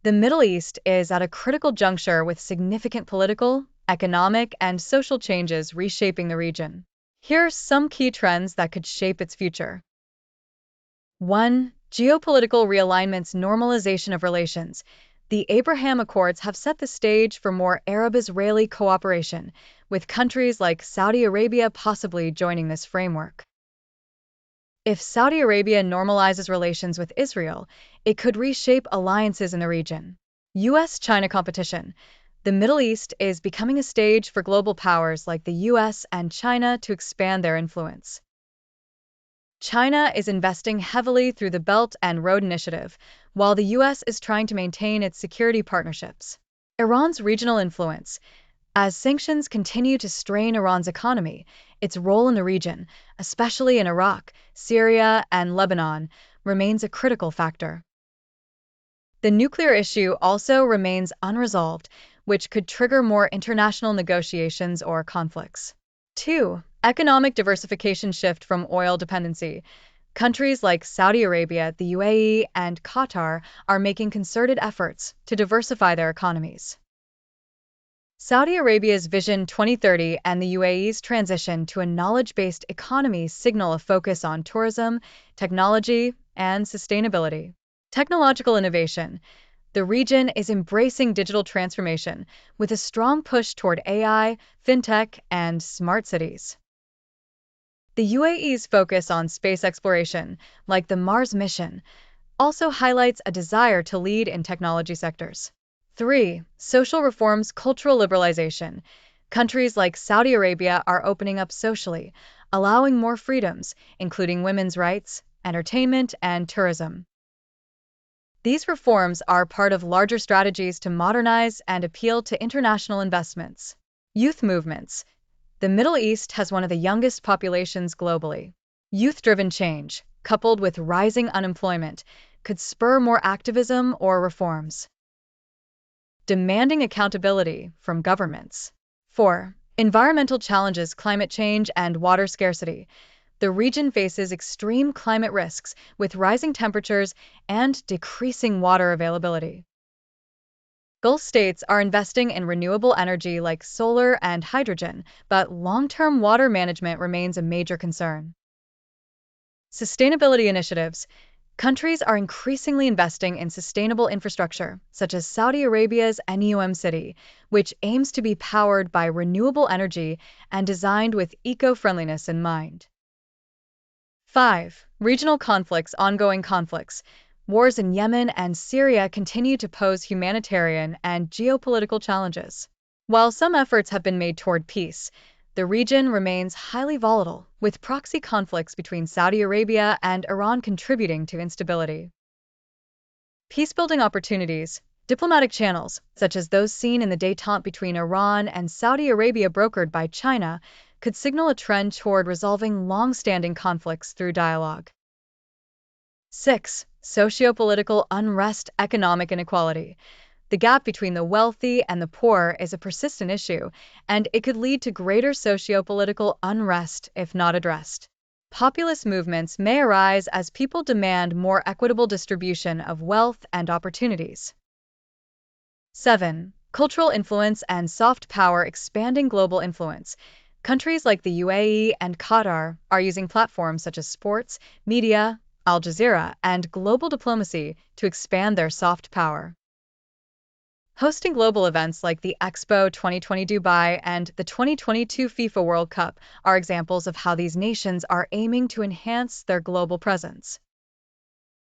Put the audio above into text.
The Middle East is at a critical juncture with significant political, economic, and social changes reshaping the region. Here are some key trends that could shape its future. 1. Geopolitical realignments, normalization of relations. The Abraham Accords have set the stage for more Arab-Israeli cooperation, with countries like Saudi Arabia possibly joining this framework. If Saudi Arabia normalizes relations with Israel, it could reshape alliances in the region. US-China competition. The Middle East is becoming a stage for global powers like the US and China to expand their influence. China is investing heavily through the Belt and Road Initiative, while the US is trying to maintain its security partnerships. Iran's regional influence. As sanctions continue to strain Iran's economy, its role in the region, especially in Iraq, Syria, and Lebanon, remains a critical factor. The nuclear issue also remains unresolved, which could trigger more international negotiations or conflicts. 2. Economic diversification, shift from oil dependency. Countries like Saudi Arabia, the UAE, and Qatar are making concerted efforts to diversify their economies. Saudi Arabia's Vision 2030 and the UAE's transition to a knowledge-based economy signal a focus on tourism, technology, and sustainability. Technological innovation. The region is embracing digital transformation with a strong push toward AI, fintech, and smart cities. The UAE's focus on space exploration, like the Mars mission, also highlights a desire to lead in technology sectors. 3. Social reforms, cultural liberalization. Countries like Saudi Arabia are opening up socially, allowing more freedoms, including women's rights, entertainment, and tourism. These reforms are part of larger strategies to modernize and appeal to international investments. Youth movements. The Middle East has one of the youngest populations globally. Youth-driven change, coupled with rising unemployment, could spur more activism or reforms. Demanding accountability from governments. 4. Environmental challenges, climate change, and water scarcity. The region faces extreme climate risks with rising temperatures and decreasing water availability. Gulf states are investing in renewable energy like solar and hydrogen, but long-term water management remains a major concern. Sustainability initiatives. Countries are increasingly investing in sustainable infrastructure, such as Saudi Arabia's NEOM City, which aims to be powered by renewable energy and designed with eco-friendliness in mind. 5. Regional conflicts, ongoing conflicts. Wars in Yemen and Syria continue to pose humanitarian and geopolitical challenges. While some efforts have been made toward peace, the region remains highly volatile, with proxy conflicts between Saudi Arabia and Iran contributing to instability. Peacebuilding opportunities. Diplomatic channels, such as those seen in the détente between Iran and Saudi Arabia brokered by China, could signal a trend toward resolving long-standing conflicts through dialogue. 6. Sociopolitical unrest, economic inequality. The gap between the wealthy and the poor is a persistent issue, and it could lead to greater sociopolitical unrest if not addressed. Populist movements may arise as people demand more equitable distribution of wealth and opportunities. 7. Cultural influence and soft power, expanding global influence. Countries like the UAE and Qatar are using platforms such as sports, media, Al Jazeera, and global diplomacy to expand their soft power. Hosting global events like the Expo 2020 Dubai and the 2022 FIFA World Cup are examples of how these nations are aiming to enhance their global presence.